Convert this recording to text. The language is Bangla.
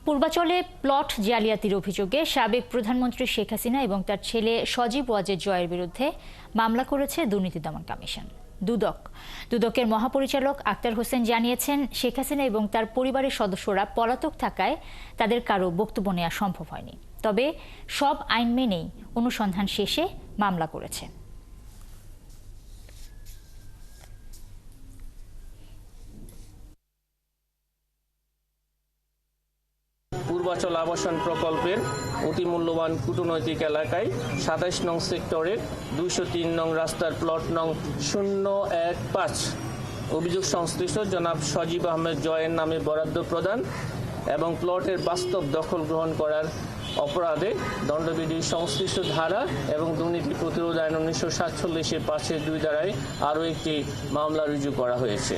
পূর্বাচলে প্লট জালিয়াতির অভিযোগে সাবেক প্রধানমন্ত্রী শেখ হাসিনা এবং তার ছেলে সজীব ওয়াজেদ জয়ের বিরুদ্ধে মামলা করেছে দুর্নীতি দমন কমিশন। দুদকের মহাপরিচালক আক্তার হোসেন জানিয়েছেন, শেখ হাসিনা এবং তার পরিবারের সদস্যরা পলাতক থাকায় তাদের কারো বক্তব্য নেওয়া সম্ভব হয়নি। তবে সব আইন মেনেই অনুসন্ধান শেষে মামলা করেছে। পূর্বাচল আবাসন প্রকল্পের অতি মূল্যবান কূটনৈতিক এলাকায় ২৭ নং সেক্টরের ২০৩ নং রাস্তার প্লট নং 015 অভিযোগ সংশ্লিষ্ট জনাব সজীব আহমেদ জয়ের নামে বরাদ্দ প্রদান এবং প্লটের বাস্তব দখল গ্রহণ করার অপরাধে দণ্ডবিধির সংশ্লিষ্ট ধারা এবং দুর্নীতি প্রতিরোধ আইন ১৯৪৭-এর ৫-২ ধারায় আরও একটি মামলা রুজু করা হয়েছে।